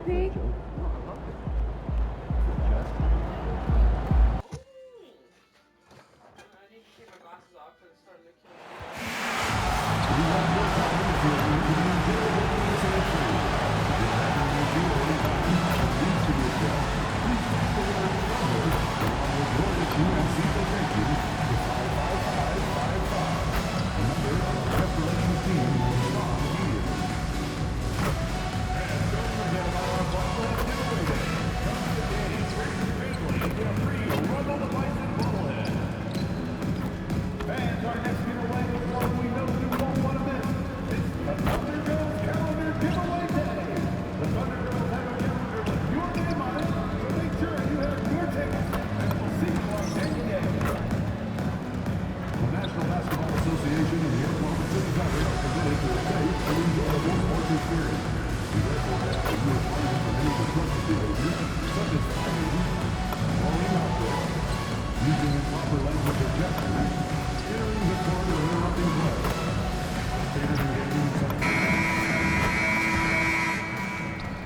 See?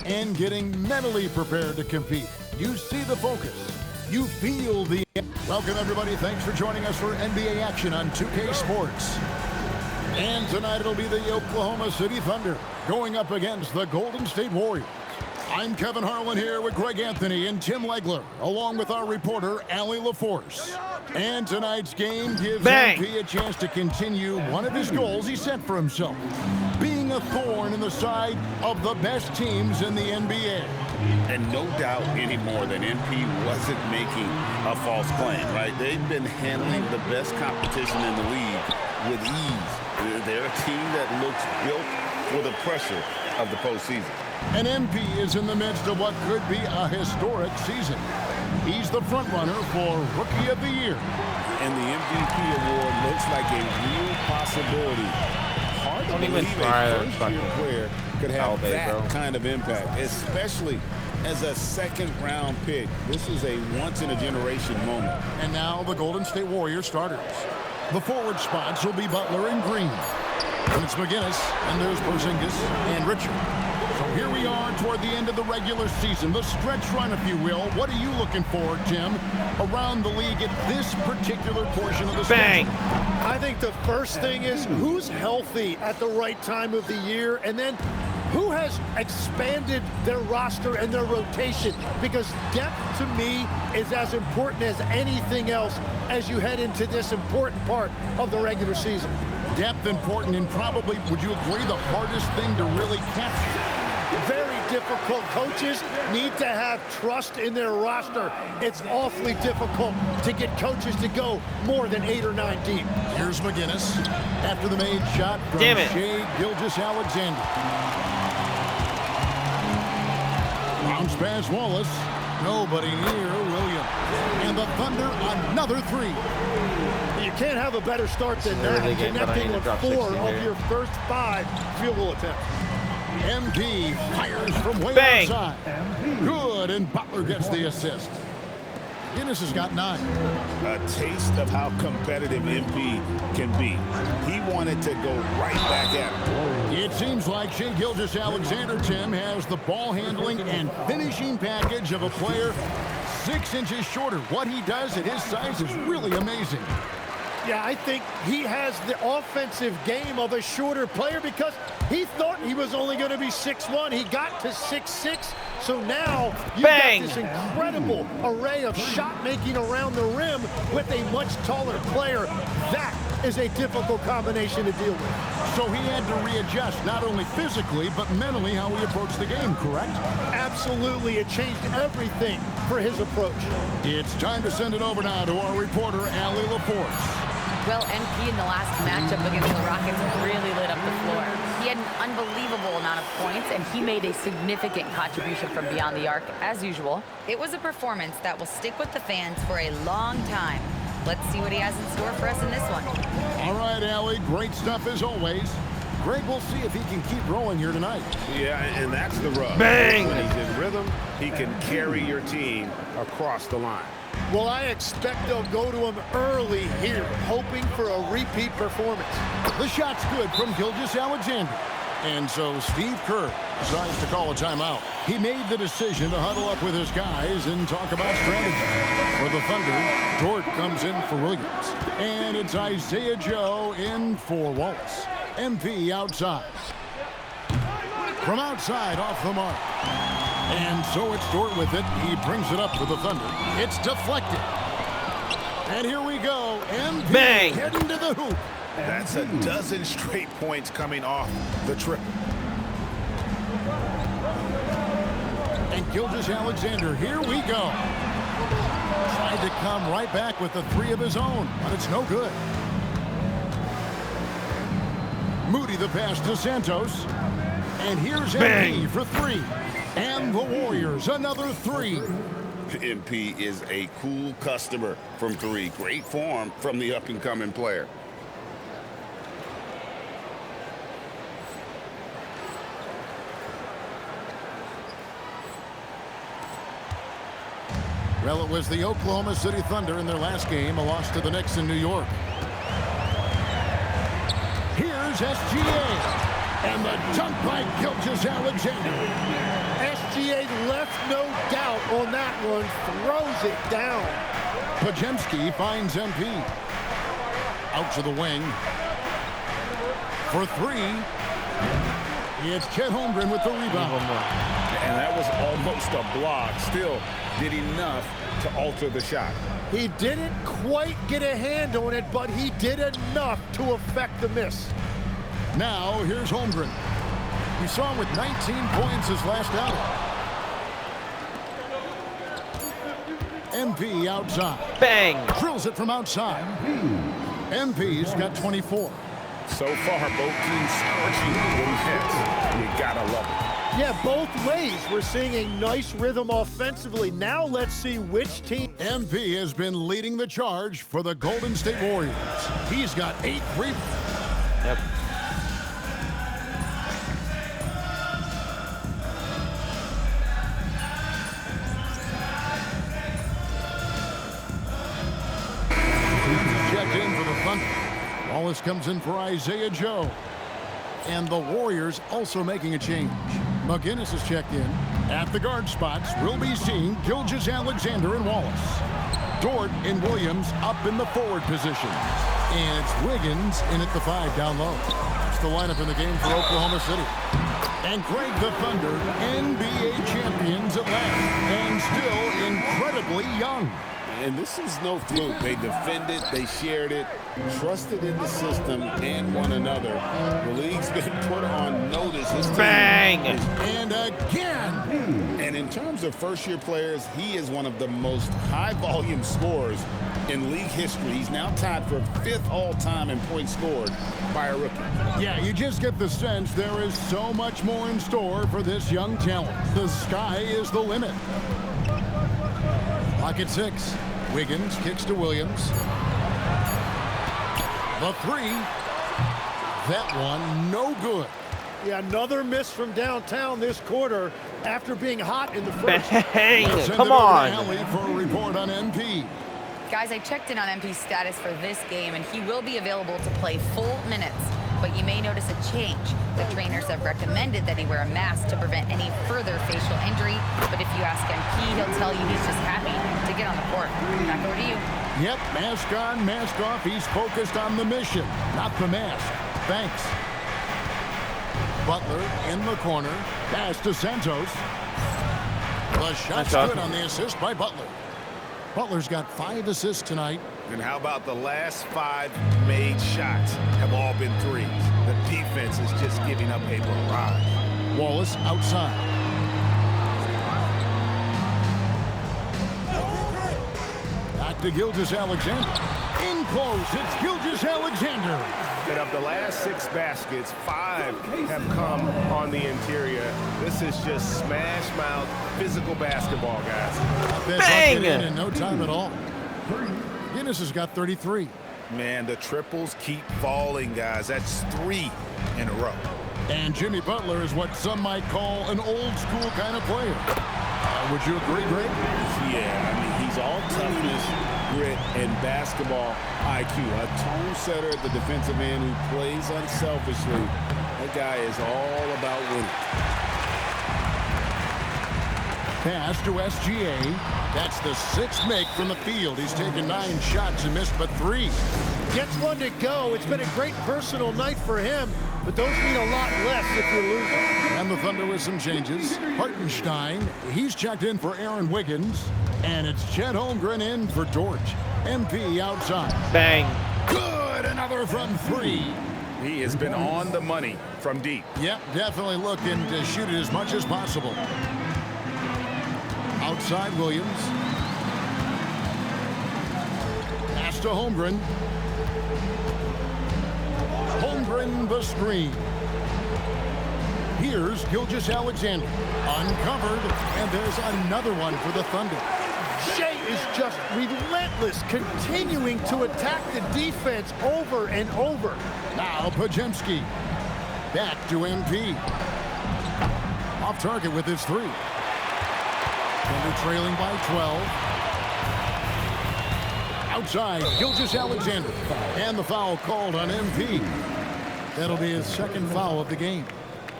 And getting mentally prepared to compete. You see the focus. You feel the... Welcome, everybody. Thanks for joining us for NBA action on 2K Sports. And tonight it'll be the Oklahoma City Thunder going up against the Golden State Warriors. I'm Kevin Harlan here with Greg Anthony and Tim Legler, along with our reporter, Allie LaForce. And tonight's game gives MP a chance to continue one of his goals he set for himself, being a thorn in the side of the best teams in the NBA. And no doubt anymore that MP wasn't making a false claim, right? They've been handling the best competition in the league with ease. They're a team that looks built for the pressure of the postseason. And MP is in the midst of what could be a historic season. He's the front runner for Rookie of the Year. And the MVP award looks like a real possibility. Hard to believe a first-year player could have that kind of impact, especially as a second-round pick. This is a once-in-a-generation moment. And now the Golden State Warriors starters. The forward spots will be Butler and Green. And it's McGinnis, and there's Porzingis and Richard. So here we are toward the end of the regular season, the stretch run, if you will. What are you looking for, Tim, around the league at this particular portion of the season? I think the first thing is who's healthy at the right time of the year, and then who has expanded their roster and their rotation, because depth to me is as important as anything else as you head into this important part of the regular season. Depth important, and probably, would you agree, the hardest thing to really capture? Very difficult. Coaches need to have trust in their roster. It's awfully difficult to get coaches to go more than 8 or 9 deep. Here's McGinnis after the made shot from Shai Gilgeous-Alexander. Bounce pass Wallace. Nobody near Williams. And the Thunder another three. You can't have a better start than that. Connecting with 4 of your first 5 field goal attempts. MP fires from way outside. Good, and Butler gets the assist. Guinness has got 9. A taste of how competitive MP can be. He wanted to go right back at him. It seems like Shai Gilgeous-Alexander, Tim, has the ball handling and finishing package of a player 6 inches shorter. What he does at his size is really amazing. Yeah, I think he has the offensive game of a shorter player because he thought he was only going to be 6'1". He got to 6'6". So now you've got this incredible array of shot making around the rim with a much taller player. That is a difficult combination to deal with. So he had to readjust, not only physically, but mentally how he approached the game, correct? Absolutely. It changed everything for his approach. It's time to send it over now to our reporter, Allie LaForce. Well, MP in the last matchup against the Rockets really lit up the floor. He had an unbelievable amount of points, and he made a significant contribution from beyond the arc, as usual. It was a performance that will stick with the fans for a long time. Let's see what he has in store for us in this one. All right, Allie, great stuff as always. Greg, we'll see if he can keep rolling here tonight. Yeah, and that's the rub. Bang! When he's in rhythm, he can carry your team across the line. Well, I expect they'll go to him early here, hoping for a repeat performance. The shot's good from Gilgeous-Alexander. And so Steve Kerr decides to call a timeout. He made the decision to huddle up with his guys and talk about strategy. For the Thunder, Dort comes in for Williams. And it's Isaiah Joe in for Wallace. MP outside. From outside, off the mark. And so it's Dort with it. He brings it up for the Thunder. It's deflected. And here we go. MP Bang! heading to the hoop. That's a dozen straight points coming off the triple. And Gilgeous-Alexander, here we go. Tried to come right back with the three of his own, but it's no good. Moody the pass to Santos. And here's MP for three. And the Warriors, another three. MP is a cool customer from three. Great form from the up-and-coming player. Well, it was the Oklahoma City Thunder in their last game, a loss to the Knicks in New York. Here's SGA. And the dunk by Gilgeous-Alexander. SGA left no doubt on that one. Throws it down. Podziemski finds MP. Out to the wing. For three. It's Chet Holmgren with the rebound. And that was almost a block. Still did enough to alter the shot. He didn't quite get a hand on it, but he did enough to affect the miss. Now, here's Holmgren. We saw him with 19 points his last outing. MP outside. Bang! Drills it from outside. MP's got 24. So far, both teams scorching with hits. You gotta love it. Yeah, both ways. We're seeing a nice rhythm offensively. Now let's see which team. MP has been leading the charge for the Golden State Warriors. He's got 8 rebounds. Yep. Checked in for the Thunder. Wallace comes in for Isaiah Joe. And the Warriors also making a change. McGinnis is checked in. At the guard spots, we'll be seeing Gilgeous-Alexander and Wallace. Dort and Williams up in the forward position. And it's Wiggins in at the 5 down low. That's the lineup in the game for Oklahoma City. And Greg the Thunder, NBA champions at last. And still incredibly young. And this is no fluke. They defended, they shared it, trusted in the system and one another. The league's been put on notice. This Bang! And again. And in terms of first-year players, he is one of the most high-volume scorers in league history. He's now tied for 5th all-time in points scored by a rookie. Yeah, you just get the sense there is so much more in store for this young talent. The sky is the limit. Clock at 6. Wiggins kicks to Williams. The 3. That one, no good. Yeah, another miss from downtown this quarter after being hot in the first. Bang! Send Come it over to on. Allie for a report on MP. Guys, I checked in on MP's status for this game, and he will be available to play full minutes. But you may notice a change. The trainers have recommended that he wear a mask to prevent any further facial injury. But if you ask MP, he'll tell you he's just happy to get on the court. Back over to you. Yep, mask on, mask off. He's focused on the mission, not the mask. Thanks. Butler in the corner. Pass to Santos. The shot's good on the assist by Butler. Butler's got 5 assists tonight. And how about the last 5 made shots have all been threes? The defense is just giving up a barrage. Wallace outside. Back to Gilgeous-Alexander. In close, it's Gilgeous-Alexander. And of the last 6 baskets, 5 have come on the interior. This is just smash mouth physical basketball, guys. Bang! In no time at all. Guinness has got 33. Man, the triples keep falling, guys. That's 3 in a row. And Jimmy Butler is what some might call an old school kind of player. Would you agree, Greg? Yeah, I mean, he's all toughness, grit, and basketball IQ. A tone setter at the defensive end who plays unselfishly. That guy is all about winning. Pass to SGA. That's the 6th make from the field. He's taken 9 shots and missed but 3. Gets one to go. It's been a great personal night for him, but those mean a lot less if you're losing. And the Thunder with some changes. Hartenstein, he's checked in for Aaron Wiggins. And it's Chet Holmgren in for Dort. MP outside. Bang. Good, another from 3. He has been on the money from deep. Yep, definitely looking to shoot it as much as possible. Outside Williams. Pass to Holmgren. Holmgren the screen. Here's Gilgeous-Alexander. Uncovered, and there's another one for the Thunder. Shea is just relentless, continuing to attack the defense over and over. Now Podziemski. Back to MP. Off target with his 3. Thunder trailing by 12. Outside, Gilgeous-Alexander. And the foul called on MP. That'll be his 2nd foul of the game.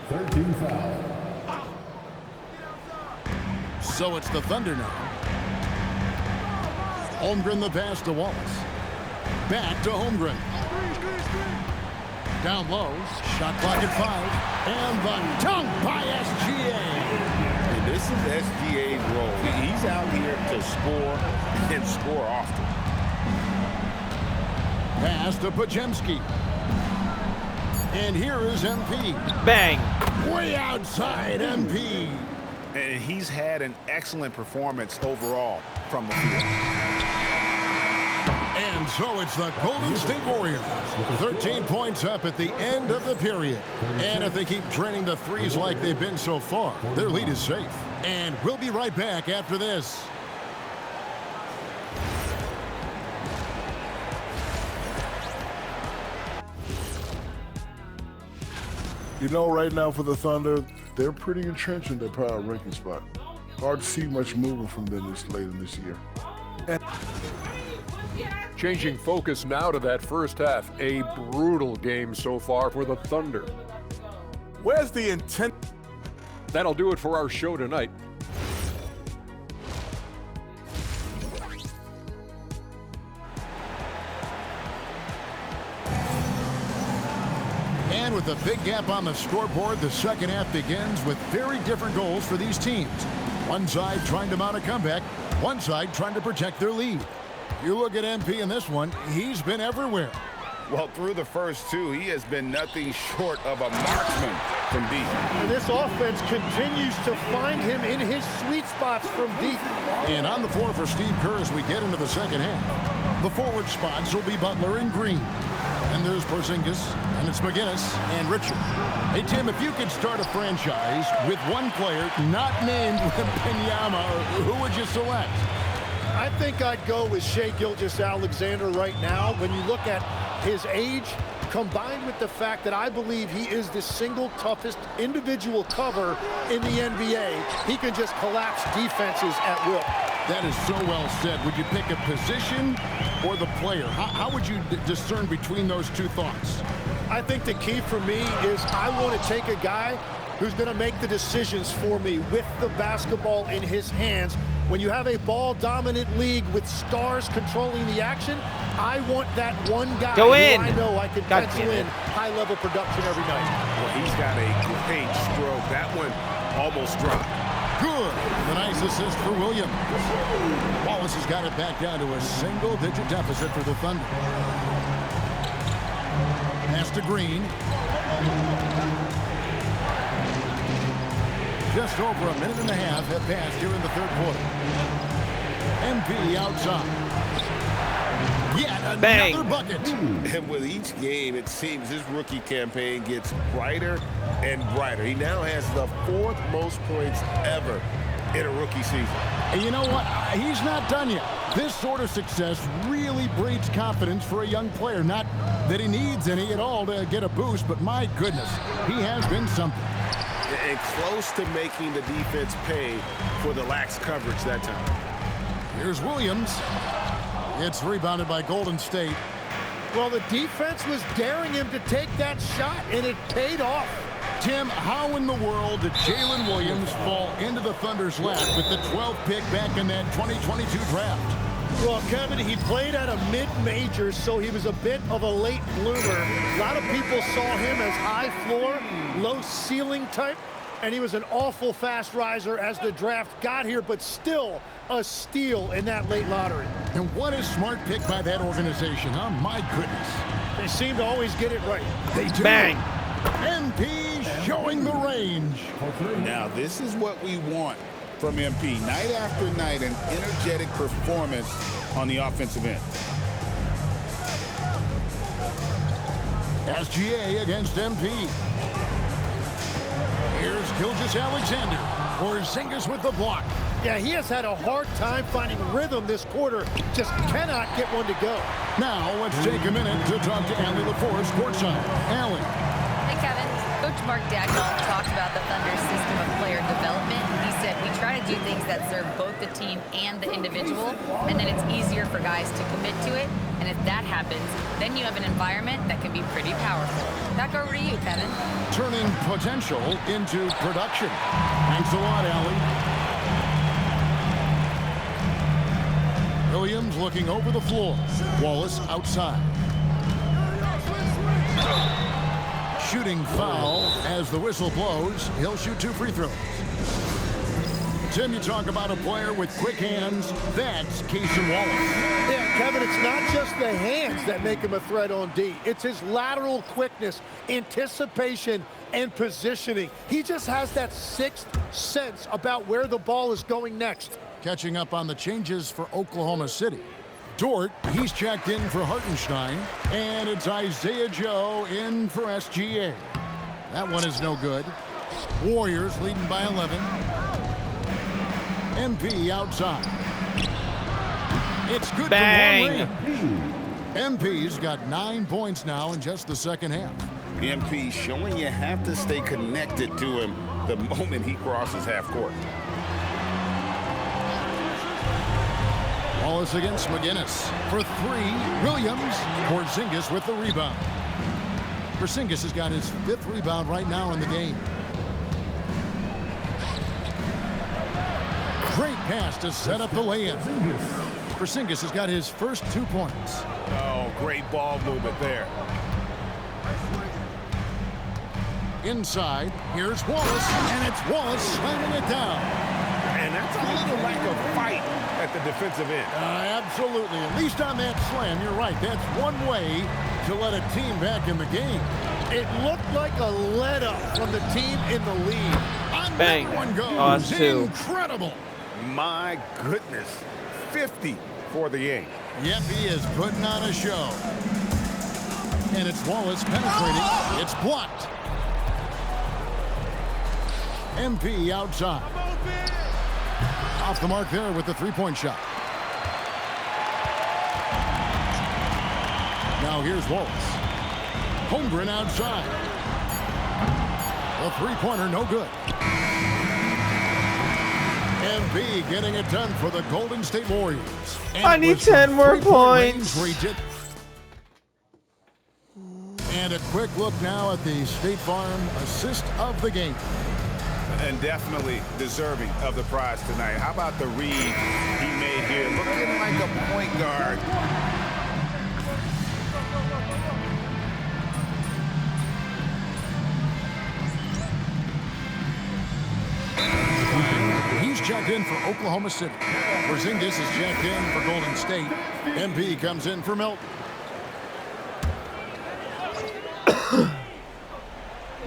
13 foul. So it's the Thunder now. Holmgren the pass to Wallace. Back to Holmgren. Down low. Shot clock at 5. And the dunk by SGA. And this is SGA's role. He's out here to score and score often. Pass to Podziemski. And here is MP. Bang. Way outside MP. And he's had an excellent performance overall from the field. And so it's the Golden State Warriors. 13 points up at the end of the period. And if they keep draining the threes like they've been so far, their lead is safe. And we'll be right back after this. You know, right now for the Thunder, they're pretty entrenched in their power ranking spot. Hard to see much movement from them this late in this year. Changing focus now to that first half. A brutal game so far for the Thunder. Where's the intent? That'll do it for our show tonight. And with a big gap on the scoreboard, the second half begins with very different goals for these teams. One side trying to mount a comeback, one side trying to protect their lead. You look at MP in this one, he's been everywhere. Well, through the first 2, he has been nothing short of a marksman from deep. And this offense continues to find him in his sweet spots from deep. And on the floor for Steve Kerr as we get into the second half. The forward spots will be Butler and Green. And there's Porzingis, and it's McGinnis and Richard. Hey, Tim, if you could start a franchise with one player not named Wembanyama, who would you select? I think I'd go with Shai Gilgeous-Alexander right now. When you look at his age, combined with the fact that I believe he is the single toughest individual cover in the NBA, he can just collapse defenses at will. That is so well said. Would you pick a position or the player? How would you discern between those two thoughts? I think the key for me is I want to take a guy who's going to make the decisions for me with the basketball in his hands. When you have a ball-dominant league with stars controlling the action, I want that one guy who I know I can pencil in high-level production every night. Well, he's got a great stroke. That one almost dropped. Good. The nice assist for Williams. Wallace has got it back down to a single-digit deficit for the Thunder. Pass to Green. Just over a minute and a half have passed here in the third quarter. MP outside. Yet another bucket. And with each game, it seems this rookie campaign gets brighter and brighter. He now has the 4th most points ever in a rookie season. And you know what? He's not done yet. This sort of success really breeds confidence for a young player. Not that he needs any at all to get a boost, but my goodness, he has been something. And close to making the defense pay for the lax coverage that time. Here's Williams. It's rebounded by Golden State. Well, the defense was daring him to take that shot, and it paid off. Tim, how in the world did Jalen Williams fall into the Thunder's lap with the 12th pick back in that 2022 draft? Well, Kevin, he played at a mid-major, so he was a bit of a late bloomer. A lot of people saw him as high floor, low ceiling type, and he was an awful fast riser as the draft got here, but still a steal in that late lottery. And what a smart pick by that organization, huh? My goodness. They seem to always get it right. They do. Bang. MP showing the range. Now, this is what we want from MP. Night after night, an energetic performance on the offensive end. SGA against MP. Here's Gilgeous-Alexander. Porzingis with the block. Yeah, he has had a hard time finding rhythm this quarter. Just cannot get one to go. Now, let's take a minute to talk to Allie LaForce courtside. Allie. Hey, Kevin. Coach Mark Dagnall talked about the Thunder's system of player development. He said, we try to do things that serve both the team and the individual, and then it's easier for guys to commit to it. And if that happens, then you have an environment that can be pretty powerful. Back over to you, Kevin. Turning potential into production. Thanks a lot, Allie. Williams looking over the floor. Wallace outside. Shooting foul as the whistle blows. He'll shoot 2 free throws. Tim, you talk about a player with quick hands. That's Cason Wallace. Yeah, Kevin, it's not just the hands that make him a threat on D. It's his lateral quickness, anticipation, and positioning. He just has that sixth sense about where the ball is going next. Catching up on the changes for Oklahoma City. Dort, he's checked in for Hartenstein, and it's Isaiah Joe in for SGA. That one is no good. Warriors leading by 11. MP outside. It's good. Bang. For MP's got 9 points now in just the second half. MP showing you have to stay connected to him the moment he crosses half court. Wallace against McGinnis for 3. Williams. Porzingis with the rebound. Porzingis has got his 5th rebound right now in the game. Great pass to set up the lay-in. Porzingis has got his first 2 points. Oh, great ball movement there. Inside, here's Wallace, and it's Wallace slamming it down. And that's a little lack of fight at the defensive end. Absolutely. At least on that slam, you're right. That's one way to let a team back in the game. It looked like a let-up from the team in the lead. Bang. One goes. Oh, that's 2. Incredible. My goodness. 50 for the game. Yep, he is putting on a show. And it's Wallace penetrating. It's blocked. MP outside. Off the mark there with the 3-point shot. Now here's Wallace. Holmgren outside. The 3-pointer no good. MP getting it done for the Golden State Warriors. And I need 10 more points. And a quick look now at the State Farm assist of the game. And definitely deserving of the prize tonight. How about the read he made here? Looking like a point guard. He's checked in for Oklahoma City. Porzingis is checked in for Golden State. MP comes in for Milton.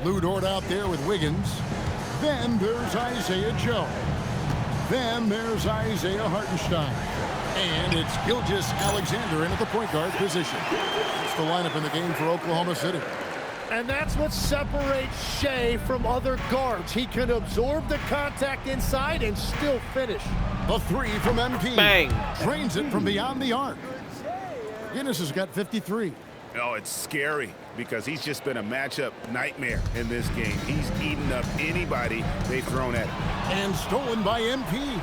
Lou Dort out there with Wiggins. Then there's Isaiah Joe. Then there's Isaiah Hartenstein. And it's Gilgeous-Alexander in at the point guard position. It's the lineup in the game for Oklahoma City. And that's what separates Shea from other guards. He can absorb the contact inside and still finish. The 3 from MP. Bang. Drains it from beyond the arc. Guinness has got 53. Oh, it's scary because he's just been a matchup nightmare in this game. He's eaten up anybody they've thrown at him. And stolen by MP.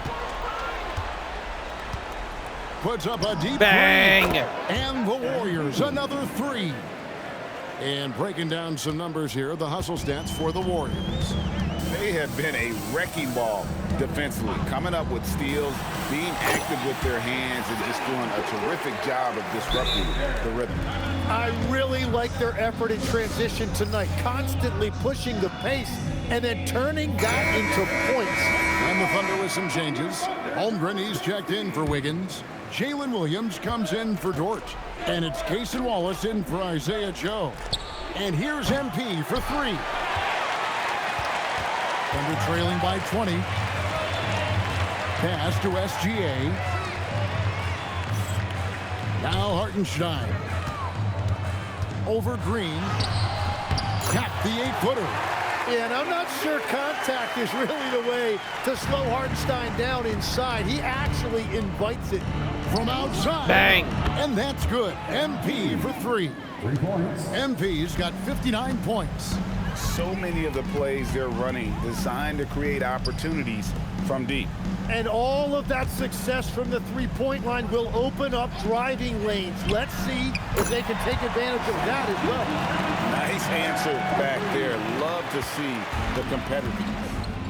puts up a deep Bang! three. And the Warriors, another 3. And breaking down some numbers here, the hustle stats for the Warriors. They have been a wrecking ball defensively, coming up with steals, being active with their hands, and just doing a terrific job of disrupting the rhythm. I really like their effort in transition tonight, constantly pushing the pace and then turning that into points. And the Thunder with some changes. Holmgren, he's checked in for Wiggins. Jalen Williams comes in for Dort. And it's Cason Wallace in for Isaiah Joe. And here's MP for 3. Thunder trailing by 20. Pass to SGA. Now Hartenstein. Over Green. Tapped the 8-footer. Yeah, and I'm not sure contact is really the way to slow Hartenstein down inside. He actually invites it. From outside. Bang. And that's good. MP for 3. 3 points. MP's got 59 points. So many of the plays they're running designed to create opportunities from deep. And all of that success from the three-point line will open up driving lanes. Let's see if they can take advantage of that as well. Nice answer back there. Love to see the competitiveness.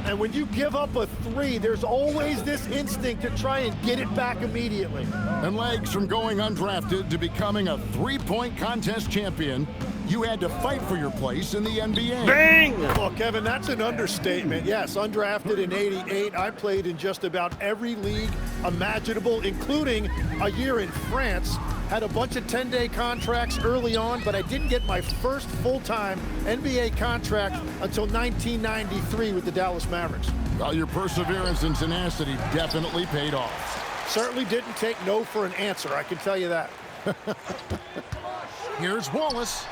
And when you give up a 3, there's always this instinct to try and get it back immediately. And legs from going undrafted to becoming a 3-point contest champion, you had to fight for your place in the NBA. Bang! Well, Kevin, that's an understatement. Yes, undrafted in '88. I played in just about every league imaginable, including a year in France. Had a bunch of 10-day contracts early on, but I didn't get my first full-time NBA contract until 1993 with the Dallas Mavericks. Well, your perseverance and tenacity definitely paid off. Certainly didn't take no for an answer, I can tell you that. Here's Wallace.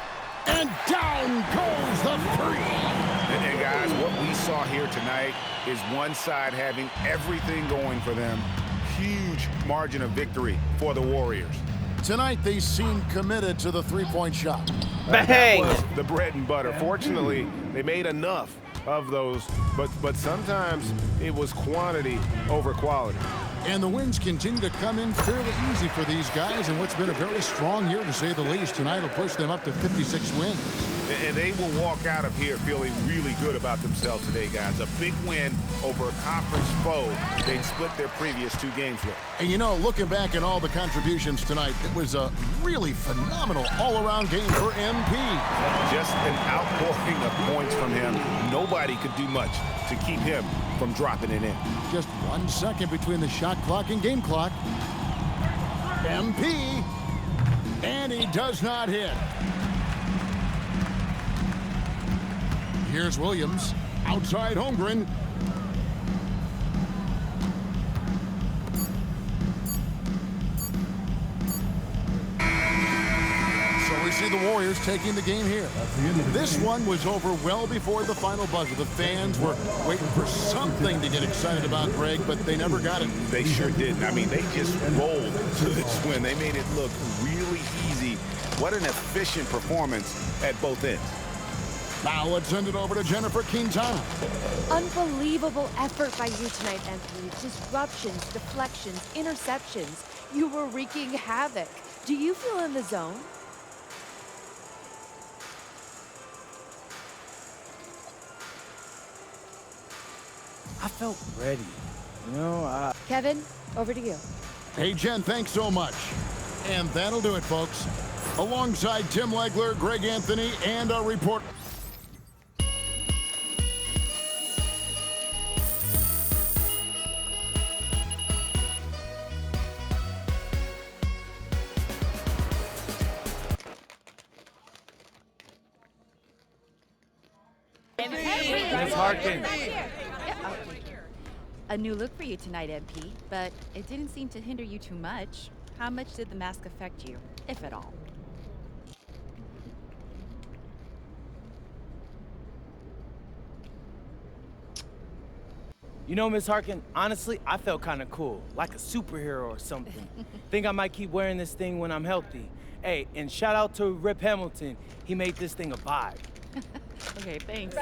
And down goes the 3. And guys, what we saw here tonight is one side having everything going for them. Huge margin of victory for the Warriors. Tonight, they seem committed to the 3-point shot. Bang! That was the bread and butter. Fortunately, they made enough of those, but sometimes it was quantity over quality. And the wins continue to come in fairly easy for these guys in what's been a very strong year, to say the least. Tonight will push them up to 56 wins. And they will walk out of here feeling really good about themselves today, guys. A big win over a conference foe they'd split their previous 2 games with. And you know, looking back at all the contributions tonight, it was a really phenomenal all-around game for MP. Just an outpouring of points from him. Nobody could do much to keep him from dropping it in. Just 1 second between the shot clock and game clock. MP, and he does not hit. Here's Williams, outside Holmgren. So we see the Warriors taking the game here. This one was over well before the final buzzer. The fans were waiting for something to get excited about, Greg, but they never got it. They sure didn't. I mean, they just rolled to this win. They made it look really easy. What an efficient performance at both ends. Now let's send it over to Jennifer Quintana. Unbelievable effort by you tonight, Anthony. Disruptions, deflections, interceptions. You were wreaking havoc. Do you feel in the zone? I felt ready. You know, Kevin, over to you. Hey, Jen, thanks so much. And that'll do it, folks. Alongside Tim Legler, Greg Anthony, and our reporter. Miss Harkin. A new look for you tonight, MP, but it didn't seem to hinder you too much. How much did the mask affect you, if at all? You know, Miss Harkin, honestly, I felt kind of cool, like a superhero or something. Think I might keep wearing this thing when I'm healthy. Hey, and shout out to Rip Hamilton. He made this thing a vibe. Okay, thanks.